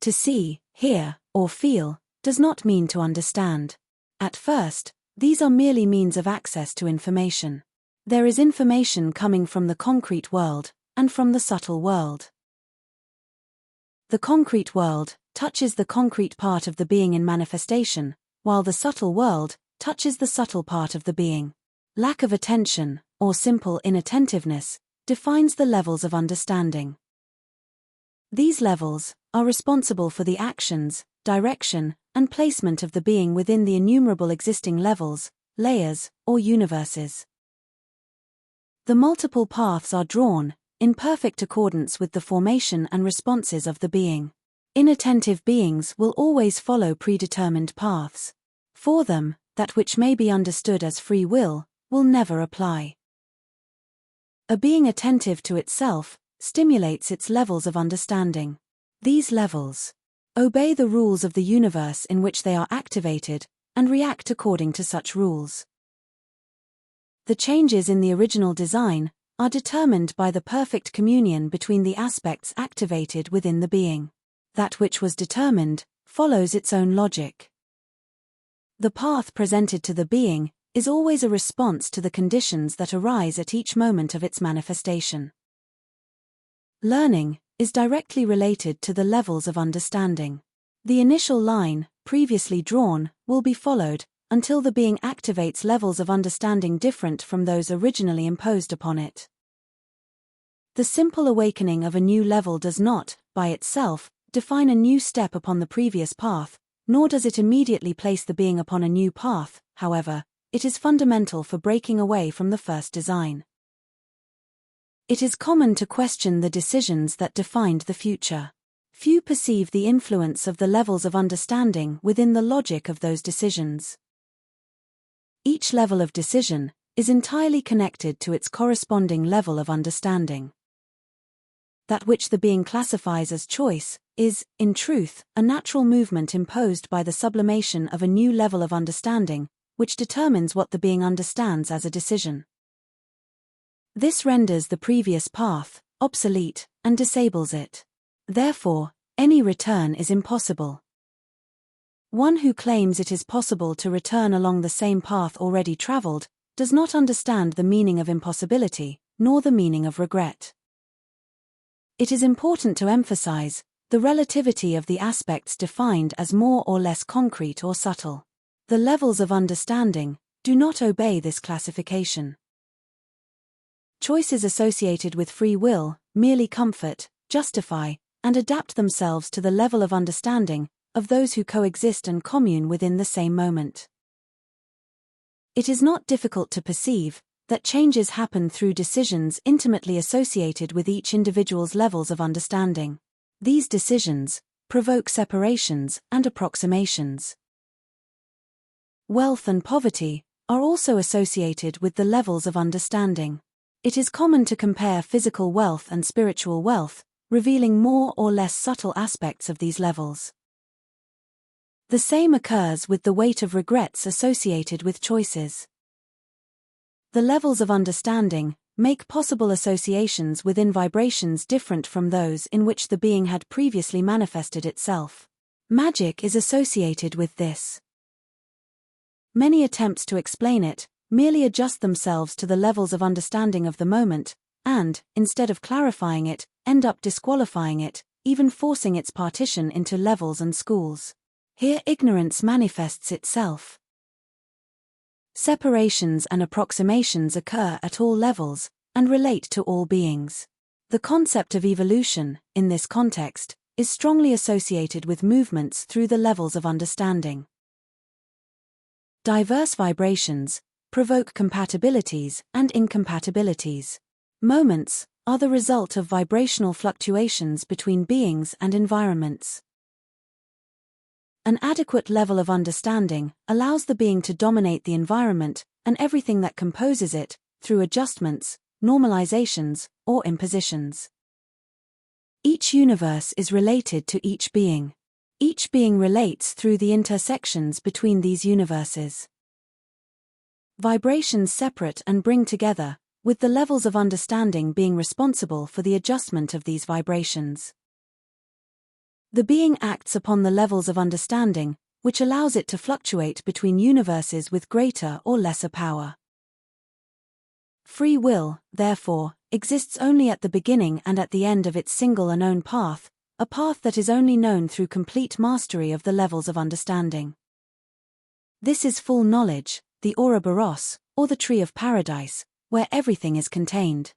To see, hear, or feel does not mean to understand. At first, these are merely means of access to information. There is information coming from the concrete world and from the subtle world. The concrete world touches the concrete part of the being in manifestation, while the subtle world touches the subtle part of the being. Lack of attention, or simple inattentiveness, defines the levels of understanding. These levels are responsible for the actions, direction, and placement of the being within the innumerable existing levels, layers, or universes. The multiple paths are drawn, in perfect accordance with the formation and responses of the being. Inattentive beings will always follow predetermined paths. For them, that which may be understood as free will never apply. A being attentive to itself stimulates its levels of understanding. These levels obey the rules of the universe in which they are activated and react according to such rules. The changes in the original design are determined by the perfect communion between the aspects activated within the being. That which was determined follows its own logic. The path presented to the being is always a response to the conditions that arise at each moment of its manifestation. Learning is directly related to the levels of understanding. The initial line, previously drawn, will be followed until the being activates levels of understanding different from those originally imposed upon it. The simple awakening of a new level does not, by itself, define a new step upon the previous path, nor does it immediately place the being upon a new path. However, it is fundamental for breaking away from the first design. It is common to question the decisions that defined the future. Few perceive the influence of the levels of understanding within the logic of those decisions. Each level of decision is entirely connected to its corresponding level of understanding. That which the being classifies as choice is, in truth, a natural movement imposed by the sublimation of a new level of understanding, which determines what the being understands as a decision. This renders the previous path obsolete and disables it. Therefore, any return is impossible. One who claims it is possible to return along the same path already traveled does not understand the meaning of impossibility, nor the meaning of regret. It is important to emphasize the relativity of the aspects defined as more or less concrete or subtle. The levels of understanding do not obey this classification. Choices associated with free will merely comfort, justify, and adapt themselves to the level of understanding of those who coexist and commune within the same moment. It is not difficult to perceive that changes happen through decisions intimately associated with each individual's levels of understanding. These decisions provoke separations and approximations. Wealth and poverty are also associated with the levels of understanding. It is common to compare physical wealth and spiritual wealth, revealing more or less subtle aspects of these levels. The same occurs with the weight of regrets associated with choices. The levels of understanding make possible associations within vibrations different from those in which the being had previously manifested itself. Magic is associated with this. Many attempts to explain it merely adjust themselves to the levels of understanding of the moment, and, instead of clarifying it, end up disqualifying it, even forcing its partition into levels and schools. Here ignorance manifests itself. Separations and approximations occur at all levels, and relate to all beings. The concept of evolution, in this context, is strongly associated with movements through the levels of understanding. Diverse vibrations provoke compatibilities and incompatibilities. Moments are the result of vibrational fluctuations between beings and environments. An adequate level of understanding allows the being to dominate the environment and everything that composes it, through adjustments, normalizations, or impositions. Each universe is related to each being. Each being relates through the intersections between these universes. Vibrations separate and bring together, with the levels of understanding being responsible for the adjustment of these vibrations. The being acts upon the levels of understanding, which allows it to fluctuate between universes with greater or lesser power. Free will, therefore, exists only at the beginning and at the end of its single unknown path, a path that is only known through complete mastery of the levels of understanding. This is full knowledge, the Ouroboros, or the tree of paradise, where everything is contained.